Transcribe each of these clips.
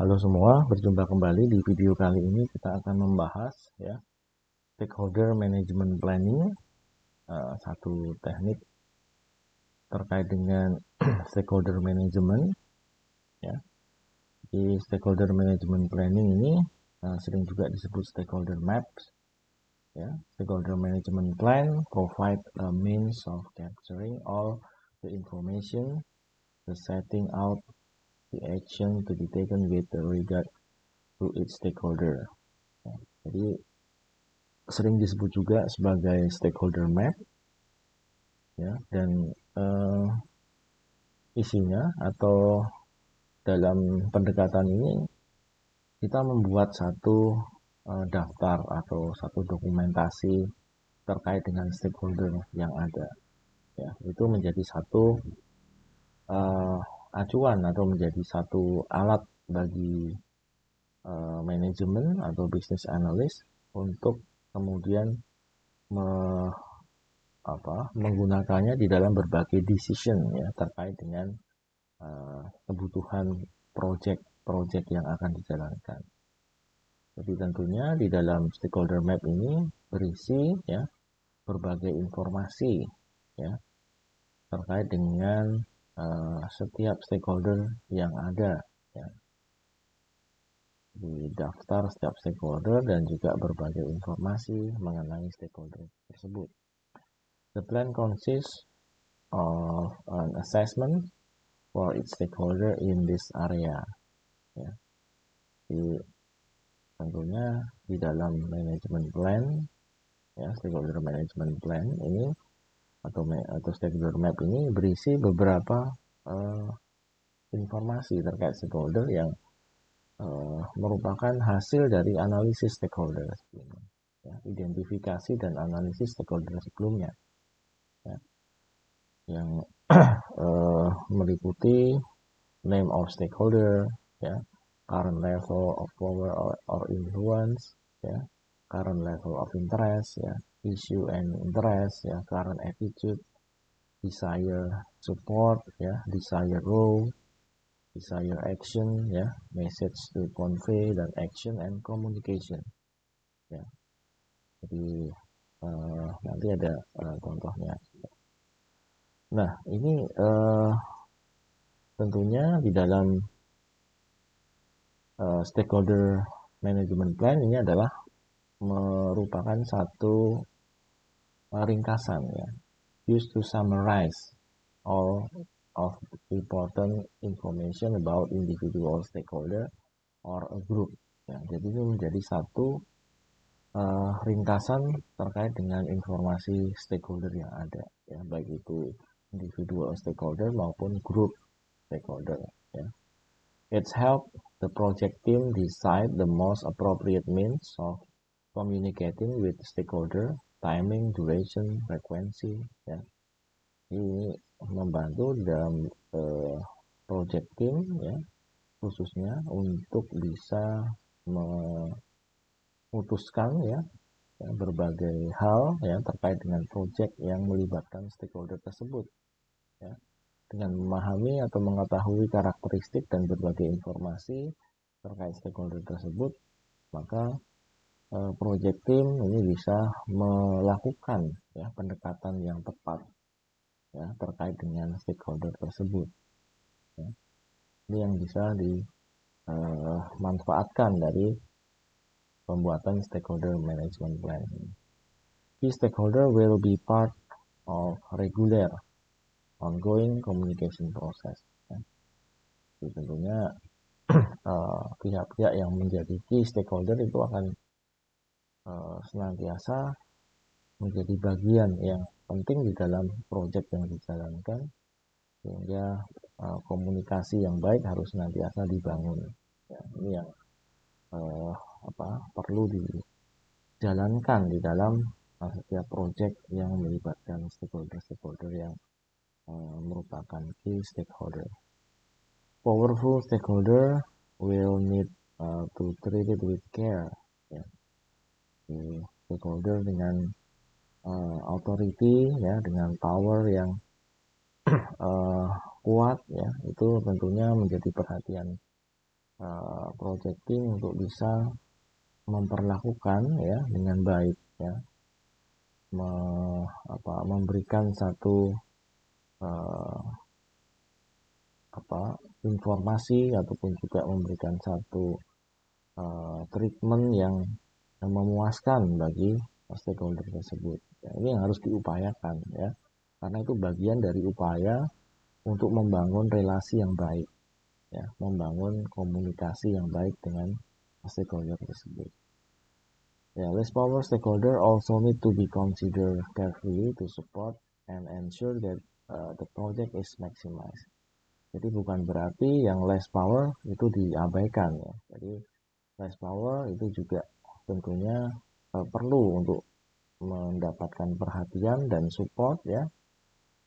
Halo semua, berjumpa kembali di video kali ini. Kita akan membahas ya stakeholder management planning, satu teknik terkait dengan stakeholder management. Ya, di stakeholder management planning ini sering juga disebut stakeholder maps. Ya, stakeholder management plan provide a means of capturing all the information, the setting out the action to be taken with regard to each stakeholder. Ya, jadi sering disebut juga sebagai stakeholder map, ya, dan isinya atau dalam pendekatan ini kita membuat satu daftar atau satu dokumentasi terkait dengan stakeholder yang ada, ya, itu menjadi satu acuan atau menjadi satu alat bagi manajemen atau business analyst untuk kemudian menggunakannya di dalam berbagai decision ya terkait dengan kebutuhan project yang akan dijalankan. Jadi tentunya di dalam stakeholder map ini berisi ya berbagai informasi ya terkait dengan setiap stakeholder yang ada ya, di daftar setiap stakeholder dan juga berbagai informasi mengenai stakeholder tersebut. The plan consists of an assessment for each stakeholder in this area. Ya. Jadi tentunya di dalam management plan, ya, stakeholder management plan ini atau stakeholder map ini berisi beberapa informasi terkait stakeholder yang merupakan hasil dari analisis stakeholder sebelumnya, ya, identifikasi dan analisis stakeholder sebelumnya, ya, yang meliputi name of stakeholder, ya, current level of power or influence, ya, current level of interest, ya, issue and interest, ya, current attitude, desire support, ya, desire role, desire action, ya, message to convey, dan action and communication, ya. Jadi nanti ada contohnya. Nah, ini tentunya di dalam stakeholder management plan ini adalah merupakan satu ringkasan ya, used to summarize all of important information about individual stakeholder or a group. Ya, jadi ini menjadi satu ringkasan terkait dengan informasi stakeholder yang ada, ya, baik itu individual stakeholder maupun group stakeholder. Ya. It's help the project team decide the most appropriate means of communicating with stakeholder, timing, duration, frequency. Ya. Ini membantu dalam project team ya khususnya untuk bisa memutuskan ya berbagai hal ya terkait dengan project yang melibatkan stakeholder tersebut, ya, dengan memahami atau mengetahui karakteristik dan berbagai informasi terkait stakeholder tersebut, maka project team ini bisa melakukan ya pendekatan yang tepat ya terkait dengan stakeholder tersebut, ya. Ini yang bisa dimanfaatkan dari pembuatan stakeholder management plan. Key stakeholder will be part of regular ongoing communication process. Ya. Jadi tentunya pihak-pihak yang menjadi key stakeholder itu akan senantiasa menjadi bagian yang penting di dalam proyek yang dijalankan, sehingga komunikasi yang baik harus senantiasa dibangun. Ya, ini yang perlu dijalankan di dalam setiap proyek yang melibatkan stakeholder yang merupakan key stakeholder. Powerful stakeholder will need to treat it with care. Ya. Stakeholder dengan authority ya, dengan power yang kuat ya, itu tentunya menjadi perhatian project team untuk bisa memperlakukan ya dengan baik ya, memberikan satu uh, informasi ataupun juga memberikan satu treatment yang memuaskan bagi stakeholder tersebut. Ya, ini yang harus diupayakan ya, karena itu bagian dari upaya untuk membangun relasi yang baik, ya, membangun komunikasi yang baik dengan stakeholder tersebut. Ya, less power stakeholder also need to be considered carefully to support and ensure that the project is maximized. Jadi bukan berarti yang less power itu diabaikan ya. Jadi less power itu juga tentunya perlu untuk mendapatkan perhatian dan support ya,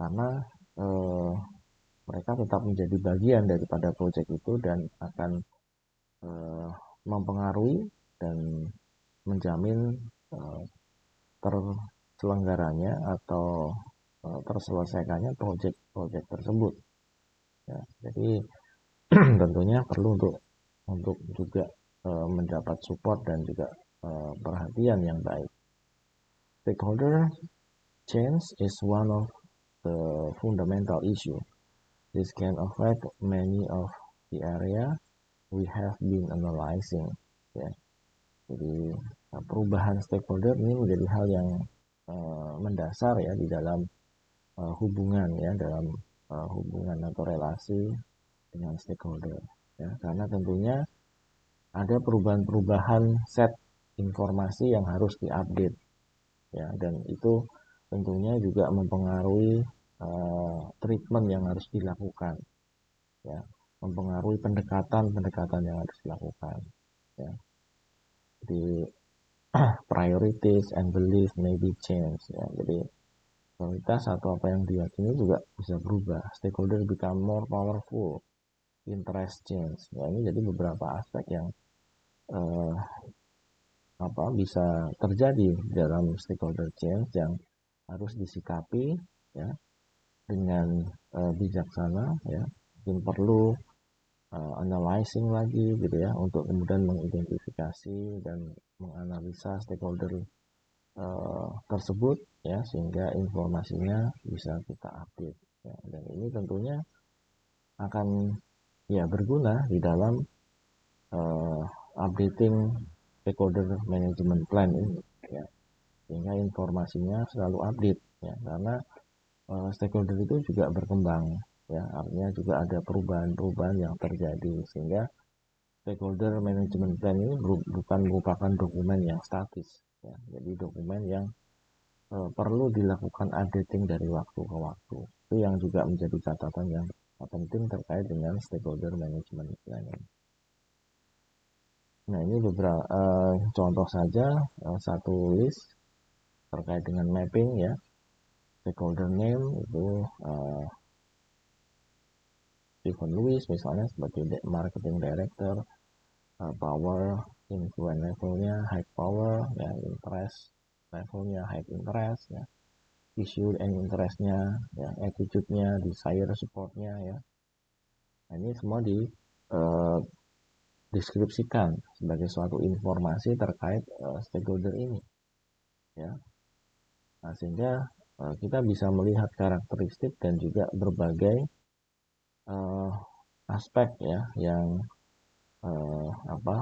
karena mereka tetap menjadi bagian daripada proyek itu dan akan mempengaruhi dan menjamin terselenggaranya atau terselesaikannya proyek tersebut ya. Jadi tentunya perlu untuk juga mendapat support dan juga perhatian yang baik. Stakeholder change is one of the fundamental issue. This can affect many of the area we have been analyzing. Ya. Jadi perubahan stakeholder ini menjadi hal yang mendasar ya di dalam hubungan ya, dalam hubungan atau relasi dengan stakeholder. Ya, karena tentunya ada perubahan-perubahan set informasi yang harus diupdate ya, dan itu tentunya juga mempengaruhi treatment yang harus dilakukan ya, mempengaruhi pendekatan yang harus dilakukan ya. Jadi priorities and belief may be changed ya. Jadi prioritas atau apa yang diyakini juga bisa berubah. Stakeholder become more powerful, interest change ya. Ini jadi beberapa aspek yang bisa terjadi dalam stakeholder change yang harus disikapi ya dengan bijaksana ya. Mungkin perlu analyzing lagi gitu ya, untuk kemudian mengidentifikasi dan menganalisa stakeholder tersebut ya, sehingga informasinya bisa kita update ya. Dan ini tentunya akan ya berguna di dalam updating stakeholder management plan ini ya, sehingga informasinya selalu update ya, karena stakeholder itu juga berkembang ya, artinya juga ada perubahan-perubahan yang terjadi, sehingga stakeholder management plan ini bukan merupakan dokumen yang statis ya, jadi dokumen yang perlu dilakukan updating dari waktu ke waktu. Itu yang juga menjadi catatan yang penting terkait dengan stakeholder management planning. Nah, ini beberapa contoh saja, satu list terkait dengan mapping ya. Stakeholder name itu Stephen Lewis misalnya sebagai marketing director, power, influence levelnya high power ya, interest levelnya high interest ya, issue and interestnya ya, attitude-nya, desire supportnya ya. Nah, ini semua deskripsikan sebagai suatu informasi terkait stakeholder ini ya. Nah, sehingga kita bisa melihat karakteristik dan juga berbagai aspek ya yang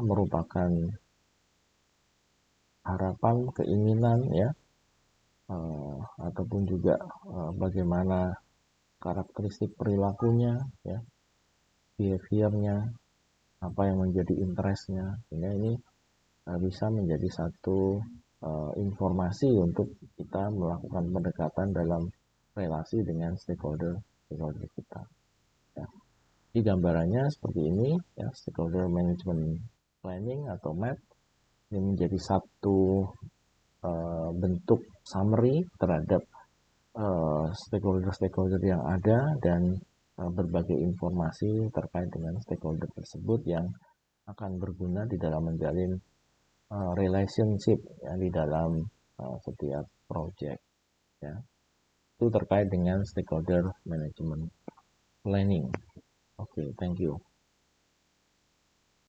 merupakan harapan, keinginan ya, ataupun juga bagaimana karakteristik perilakunya ya, behaviornya, apa yang menjadi interestnya, sehingga ini bisa menjadi satu informasi untuk kita melakukan pendekatan dalam relasi dengan stakeholder kita ya. Di gambarannya seperti ini ya, stakeholder management planning atau MAP ini menjadi satu bentuk summary terhadap stakeholder yang ada dan berbagai informasi terkait dengan stakeholder tersebut yang akan berguna di dalam menjalin relationship ya, di dalam setiap project ya. Itu terkait dengan stakeholder management planning. Oke, thank you.